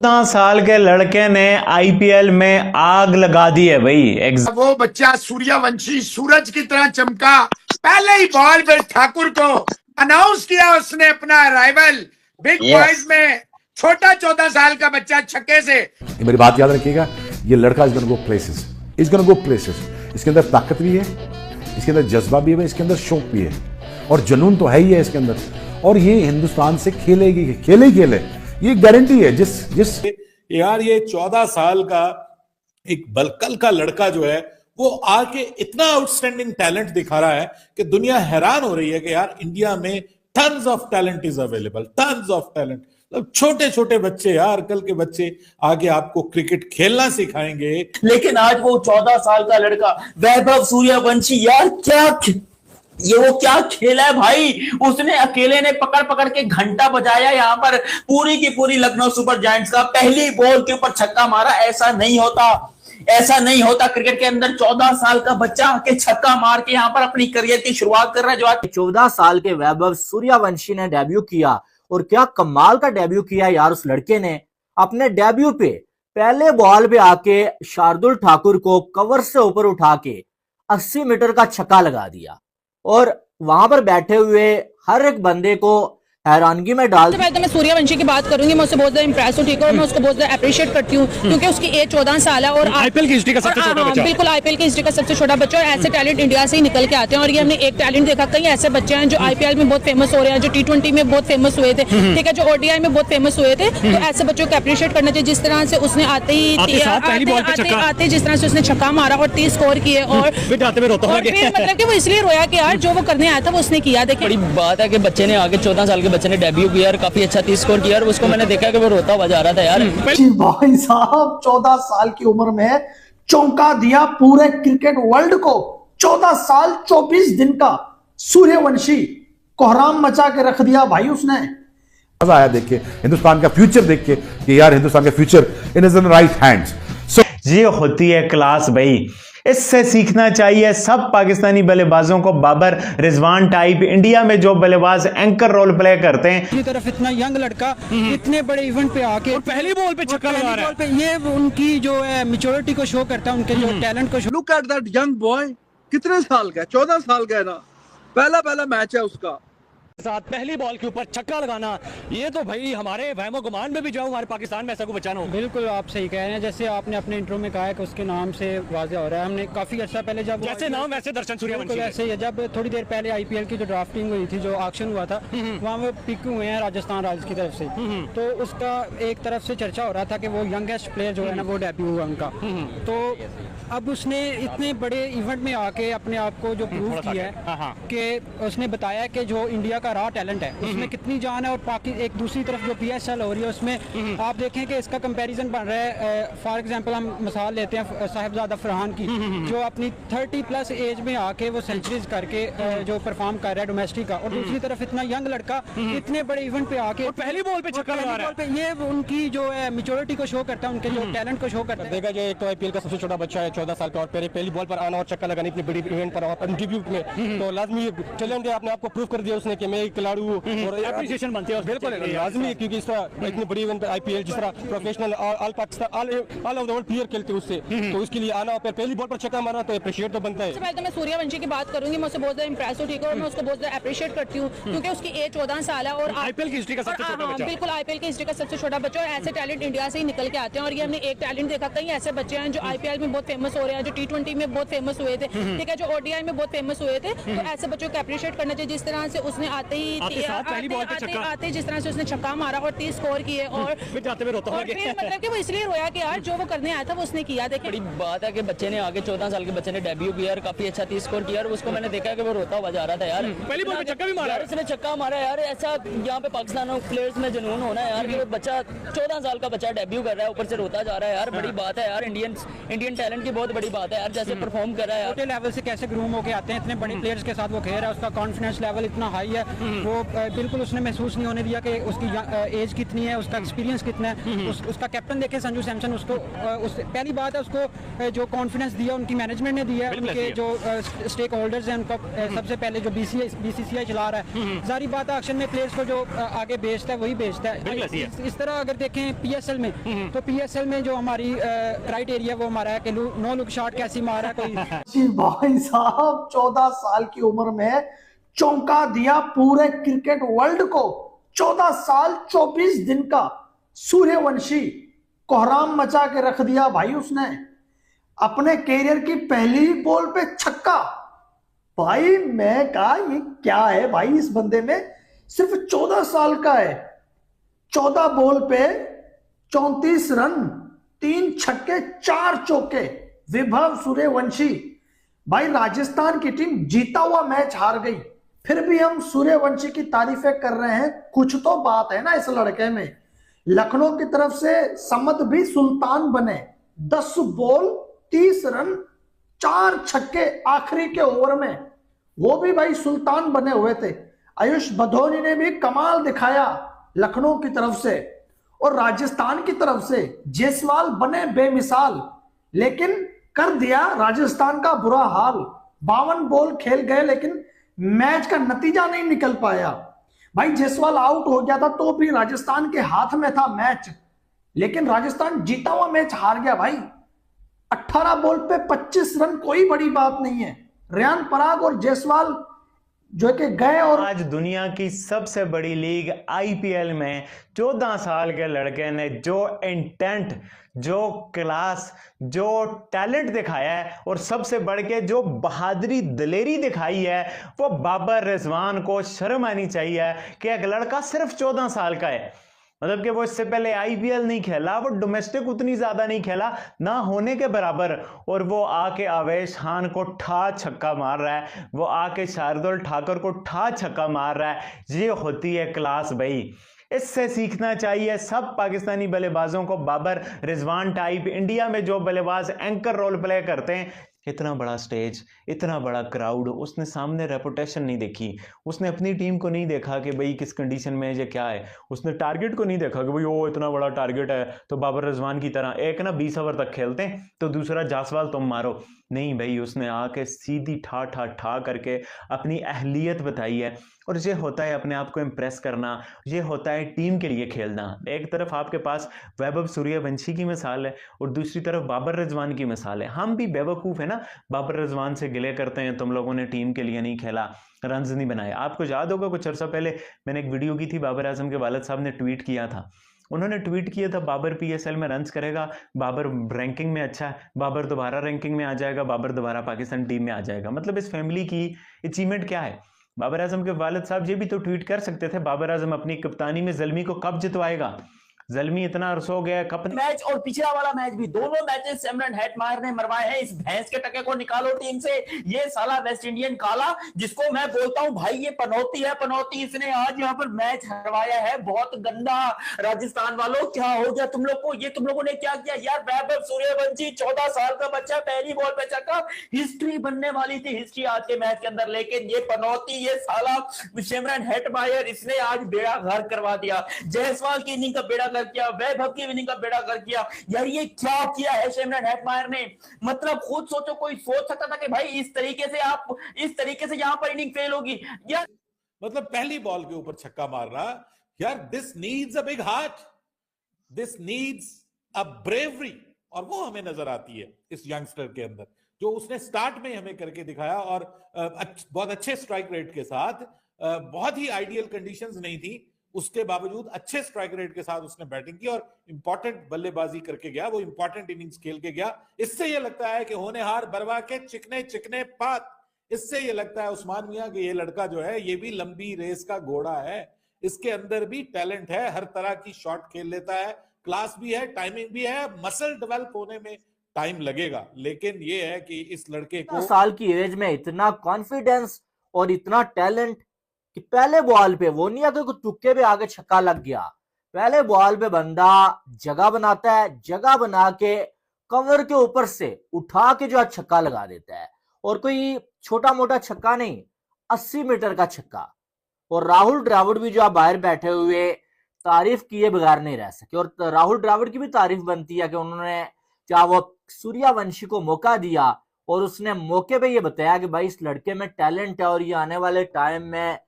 साल के लड़के ने आईपीएल में आग लगा दी है भाई। वो बच्चा सूर्यवंशी सूरज की तरह चमका। पहले ही बॉल पे ठाकुर को अनाउंस किया उसने अपना अराइवल बिग बॉयज में। छोटा 14 साल का बच्चा छक्के से। मेरी बात याद रखिएगा, ये लड़का is gonna go places, is gonna go places. इसके अंदर ताकत भी है, इसके अंदर जज्बा भी है, इसके अंदर शौक भी है और जुनून तो है ही है इसके अंदर। और ये हिंदुस्तान से खेलेगी, खेले ये गारंटी है। जिस यार ये 14 साल का एक बलकल का लड़का जो है वो आके इतना आउटस्टैंडिंग टैलेंट दिखा रहा है कि दुनिया हैरान हो रही है कि यार इंडिया में tons of talent is available, tons of talent. मतलब छोटे छोटे बच्चे, यार कल के बच्चे आगे आपको क्रिकेट खेलना सिखाएंगे। लेकिन आज वो 14 साल का लड़का वैभव सूर्यवंशी, यार वो क्या खेला है भाई। उसने अकेले ने पकड़ पकड़ के घंटा बजाया यहाँ पर पूरी की पूरी लखनऊ सुपर जायंट्स का। पहली बॉल के ऊपर छक्का मारा। ऐसा नहीं होता क्रिकेट के अंदर। 14 साल का बच्चा आके छक्का मार के यहाँ पर अपनी करियर की शुरुआत कर रहा है। जो आज 14 साल के वैभव सूर्यवंशी ने डेब्यू किया और क्या कमाल का डेब्यू किया यार। उस लड़के ने अपने डेब्यू पे पहले बॉल पे आके शार्दुल ठाकुर को कवर से ऊपर उठा के 80 मीटर का छक्का लगा दिया और वहां पर बैठे हुए हर एक बंदे को हैरानगी में डाल। तो मैं सूर्यवंशी की बात करूंगी, मैं उससे बहुत ज्यादा इंप्रेस हूँ, ठीक है, और मैं उसको बहुत ज्यादा अप्रिशिएट करती हूँ क्योंकि उसकी एज 14 साल है और आईपीएल की हिस्ट्री का सबसे छोटा बच्चा। बिल्कुल आईपीएल की हिस्ट्री का सबसे छोटा बच्चा। और ऐसे टैलेंट इंडिया से ही निकल के आते हैं और ये हमने एक टैलेंट देखा। कई ऐसे बच्चे हैं जो आईपीएल में बहुत फेमस हो रहे हैं, जो T20 में बहुत फेमस हुए थे, ठीक है, जो ODI में बहुत फेमस हुए थे। तो ऐसे बच्चों को अप्रिशिएट करना चाहिए। जिस तरह से उसने आते जिस तरह से उसने छक्का मारा और 30 स्कोर किए और फिर मतलब कि वो इसलिए रोया कि यार जो वो करने आया था वो उसने किया। देखिए बड़ी बात है कि बच्चे ने आगे 14 साल के बच्चे ने डेब्यू किया और काफी अच्छा 30 स्कोर किया और उसको मैंने देखा कि वो रोता हुआ जा रहा था यार। भाई साहब 14 साल की उम्र में चौंका दिया पूरे क्रिकेट वर्ल्ड को। 14 साल 24 दिन का सूर्यवंशी कोहराम मचा के रख दिया भाई उसने। मजा आया देख के, हिंदुस्तान का फ्यूचर देख के कि यार हिंदुस्तान का future in is in right hands. ये होती है क्लास भाई, इससे सीखना चाहिए सब पाकिस्तानी बल्लेबाजों को। बाबर रिजवान टाइप इंडिया में जो बल्लेबाज एंकर रोल प्ले करते हैं। दूसरी तरफ इतना यंग लड़का इतने बड़े इवेंट पे आके और पहली बॉल पे छक्का लगा रहा है। ये उनकी जो है मैच्योरिटी को शो करता है, उनके जो टैलेंट को। Look at that young boy, कितने साल का है? 14 साल का है ना। पहला मैच है उसका। साथ पहली बॉल के ऊपर छक्का लगाना, ये तो भाई हमारे वहमो गुमान में भी जाऊं हमारे पाकिस्तान में ऐसा को बचाना हो। बिल्कुल आप सही कह रहे हैं। जैसे आपने अपने इंट्रो में कहा है कि उसके नाम से वाज़ेह हो रहा है। हमने काफी अर्सा पहले जब जैसे नाम वैसे दर्शन सूर्यवंशी, ऐसे जब थोड़ी देर पहले आईपीएल की जो ड्राफ्टिंग हुई थी, जो ऑक्शन हुआ था, वहाँ वो पिक हुए हैं राजस्थान रॉयल्स की तरफ से। तो उसका एक तरफ से चर्चा हो रहा था कि वो यंगेस्ट प्लेयर जो है ना वो डेब्यू हुआ उनका। तो अब उसने इतने बड़े इवेंट में आके अपने आप को जो प्रूव किया है कि उसने बताया कि जो इंडिया का रॉ टैलेंट है उसमें कितनी जान है। और एक दूसरी तरफ जो PSL हो रही है उसमें आप देखें कि इसका कंपैरिजन बन रहा है। फॉर एग्जांपल हम मिसाल लेते हैं साहिबजादा फरहान की, जो अपनी 30+ एज में आके वो सेंचुरीज करके जो परफॉर्म कर रहा है डोमेस्टिक का। और दूसरी तरफ इतना यंग लड़का इतने बड़े इवेंट पे आके पहली बॉल पे छक्का लगा रहा है। ये उनकी जो है मैच्योरिटी को शो करता है, उनके जो टैलेंट को शो करता है। देखा जाए तो आईपीएल का सबसे छोटा बच्चा है, 14 साल का, और पहली बॉल पर आना और छक्का लगाना इतनी बड़ी इवेंट पर और डेब्यू में तो लाजमी टैलेंट है। अपने आप को प्रूव कर दिया उसने कि मैं एक खिलाड़ी हूँ और एप्रिसिएशन बनती है। बिल्कुल लाजमी है क्योंकि इस तरह इतनी बड़ी इवेंट आईपीएल जिस तरह professional all Pakistan all over the world player खेलते हैं उससे, तो उसके लिए आना और पहली बॉल पर छक्का मारना तो अप्रिशिएट तो बनता है। सबसे पहले तो मैं सूर्यवंशी की बात करूंगी, मैं उससे बहुत ज्यादा इंप्रेस हूँ, ठीक है, और मैं उसको बहुत ज्यादा अप्रिशिएट करती हूँ क्योंकि उसकी एज 14 साल है और आईपीएल की हिस्ट्री का सबसे छोटा बच्चा। बिल्कुल आईपीएल की हिस्ट्री का सबसे छोटा बच्चा। और ऐसे टैलेंट इंडिया से ही निकल के आते हैं और ये हमने एक टैलेंट देखा। कई ऐसे बच्चे हैं जो आईपीएल में बहुत फेमस हो रहे हैं, जो T20 में बहुत फेमस हुए थे, ठीक है, जो ODI में बहुत फेमस हुए थे। तो ऐसे बच्चों को अप्रिशिएट करना चाहिए। जिस तरह से उसने आते जिस तरह से उसने छक्का मारा और 30 स्कोर किए और मतलब कि वो इसलिए रोया कि यार जो वो करने आया था वो उसने किया। देखिए बड़ी बात है कि बच्चे ने आगे 14 साल के बच्चे ने डेब्यू किया और काफी अच्छा 30 स्कोर किया और उसको मैंने देखा कि वो रोता हुआ जा रहा था यार। पहली बॉल पे छक्का भी मारा, उसने छक्का मारा यार। ऐसा यहाँ पे पाकिस्तान प्लेयर्स में जुनून होना है यार कि वो बच्चा 14 साल का बच्चा डेब्यू कर रहा है, ऊपर से रोता जा रहा है यार। बड़ी बात है यार। इंडियन टैलेंट की बहुत बड़ी बात है यार, जैसे परफॉर्म कर रहा है यार। छोटे लेवल से कैसे ग्रूम होके आते हैं, इतने बड़े प्लेयर्स के साथ वो खेल रहा है, उसका कॉन्फिडेंस लेवल इतना हाई है, वो बिल्कुल उसने महसूस नहीं होने दिया कि उसकी एज कितनी है, उसका एक्सपीरियंस कितना है। उसका कैप्टन देखे संजू सैमसन, उसको पहली बात है उसको जो कॉन्फिडेंस दिया उनकी मैनेजमेंट ने दिया, उनके जो स्टेक होल्डर्स हैं उनको सबसे पहले जो बीसीसीआई चला रहा है, सारी बात है एक्शन में प्लेयर्स को जो आगे भेजता है वही भेजता है। इस तरह अगर देखें पीएसएल में, तो पीएसएल में जो हमारी क्राइटेरिया वो हमारा है कि नो लुक शॉट कैसी मारा कोई। जी भाई साहब 14 साल की उम्र में चौंका दिया पूरे क्रिकेट वर्ल्ड को। 14 साल 24 दिन का सूर्यवंशी कोहराम मचा के रख दिया भाई उसने। अपने कैरियर की पहली बॉल पे छक्का। भाई मैं कहा ये क्या है भाई, इस बंदे में सिर्फ 14 साल का है, 14 बॉल पे 34 रन, 3 छक्के 4 चौके। विभव सूर्यवंशी। भाई राजस्थान की टीम जीता हुआ मैच हार गई, फिर भी हम सूर्यवंशी की तारीफें कर रहे हैं। कुछ तो बात है ना इस लड़के में। लखनऊ की तरफ से समद भी सुल्तान बने, 10 बॉल 30 रन 4 छक्के आखिरी के ओवर में, वो भी भाई सुल्तान बने हुए थे। आयुष बधोनी ने भी कमाल दिखाया लखनऊ की तरफ से, और राजस्थान की तरफ से जायसवाल बने बेमिसाल, लेकिन कर दिया राजस्थान का बुरा हाल। 52 बॉल खेल गए लेकिन मैच का नतीजा नहीं निकल पाया। भाई जायसवाल आउट हो गया था तो भी राजस्थान के हाथ में था मैच, लेकिन राजस्थान जीता हुआ मैच हार गया भाई। 18 बॉल पे 25 रन कोई बड़ी बात नहीं है। रियान पराग और जायसवाल जो कि गए, और आज दुनिया की सबसे बड़ी लीग आईपीएल में 14 साल के लड़के ने जो इंटेंट, जो क्लास, जो टैलेंट दिखाया है, और सबसे बढ़ के जो बहादुरी दिलेरी दिखाई है, वो बाबर रिजवान को शर्म आनी चाहिए कि एक लड़का सिर्फ 14 साल का है। मतलब कि वो इससे पहले आईपीएल नहीं खेला, वो डोमेस्टिक उतनी ज्यादा नहीं खेला, ना होने के बराबर, और वो आके आवेश खान को ठा छक्का मार रहा है, वो आके शार्दुल ठाकुर को ठा छक्का मार रहा है। ये होती है क्लास भाई, इससे सीखना चाहिए सब पाकिस्तानी बल्लेबाजों को। बाबर रिजवान टाइप इंडिया में जो बल्लेबाज एंकर रोल प्ले करते हैं, इतना बड़ा स्टेज, इतना बड़ा क्राउड, उसने सामने रेपुटेशन नहीं देखी, उसने अपनी टीम को नहीं देखा कि भाई किस कंडीशन में ये क्या है, उसने टारगेट को नहीं देखा कि भाई ओ इतना बड़ा टारगेट है तो बाबर रिजवान की तरह एक ना 20 ओवर तक खेलते हैं तो दूसरा जायसवाल तुम मारो। नहीं भाई, उसने आके सीधी ठा ठा ठा करके अपनी अहलियत बताई है। और ये होता है अपने आप को इम्प्रेस करना, ये होता है टीम के लिए खेलना। एक तरफ आपके पास वैभव सूर्यवंशी की मिसाल है और दूसरी तरफ बाबर रिजवान की मिसाल है। हम भी बेवकूफ़ है ना, बाबर रिजवान से गिले करते हैं तुम लोगों ने टीम के लिए नहीं खेला, रन्स नहीं बनाए। आपको याद होगा कुछ अर्सा पहले मैंने एक वीडियो की थी, बाबर आजम के वालिद साहब ने ट्वीट किया था, उन्होंने ट्वीट किया था बाबर पीएसएल में रन्स करेगा, बाबर रैंकिंग में अच्छा है, बाबर दोबारा रैंकिंग में आ जाएगा, बाबर दोबारा पाकिस्तान टीम में आ जाएगा। मतलब इस फैमिली की अचीवमेंट क्या है? बाबर आजम के वालिद साहब ये भी तो ट्वीट कर सकते थे, बाबर आजम अपनी कप्तानी में ज़ल्मी को कब जितवाएगा, ज़ल्मी इतना अरसा हो गया कप मैच और पिछला वाला मैच भी, दोनों मैचेस सिमरन हेटमायर ने मरवाए हैं। इस भैंस के टके को निकालो टीम से, ये साला वेस्ट इंडियन काला, जिसको मैं बोलता हूं भाई ये पनौती है, पनौती। इसने आज यहाँ पर मैच हरवाया है, बहुत गंदा। राजस्थान वालों क्या हो गया तुम लोग को, ये तुम लोगों ने क्या किया यार। वैभव सूर्यवंशी 14 साल का बच्चा, पहली बॉल पे छक्का, हिस्ट्री बनने वाली थी हिस्ट्री आज के मैच के अंदर, लेकिन ये पनौती, ये साला सिमरन हेटमायर, इसने आज बेड़ा गर्क करवा दिया। जायसवाल की इनिंग का बेड़ा किया, वैभव की इनिंग का बेड़ा कर किया। यार ये क्या किया है सिमरन हेटमायर ने, मतलब खुद सोचो, कोई सोच सकता था कि भाई इस तरीके से आप, इस तरीके से यहां पर इनिंग फेल होगी यार। मतलब पहली बॉल के ऊपर छक्का मारना यार, this needs a big heart, this needs a bravery, और वो हमें नजर आती है इस यंगस्टर के अंदर, जो उसने स्टार्ट में हमें करके दिखाया। और बहुत अच्छे स्ट्राइक रेट के साथ, बहुत ही आइडियल कंडीशंस नहीं थी, उसके बावजूद अच्छे स्ट्राइक रेट के साथ उसने बैटिंग की और इंपॉर्टेंट बल्लेबाजी करके गया, वो इंपॉर्टेंट इनिंग्स खेल के गया। इससे यह लगता है कि होनहार बरवा के चिकने चिकने पात, इससे यह लगता है उस्मान मियां कि ये लड़का जो है ये भी लंबी रेस का घोड़ा है, इसके अंदर भी टैलेंट है, हर तरह की शॉट खेल लेता है, क्लास भी है, टाइमिंग भी है, मसल डेवलप होने में टाइम लगेगा। लेकिन ये है कि इस लड़के को साल की एज में इतना कॉन्फिडेंस और इतना टैलेंट कि पहले बॉल पे वो नहीं है कि तुक्के पे आगे छक्का लग गया, पहले बॉल पे बंदा जगह बनाता है, जगह बना के कवर के ऊपर से उठा के जो छक्का लगा देता है, और कोई छोटा मोटा छक्का नहीं, 80 मीटर का छक्का। और राहुल द्रविड़ भी जो आप बाहर बैठे हुए तारीफ किए बगैर नहीं रह सके, और राहुल द्रविड़ की भी तारीफ बनती है कि उन्होंने क्या वो सूर्यवंशी को मौका दिया और उसने मौके पे ये बताया कि भाई इस लड़के में टैलेंट है और ये आने वाले टाइम में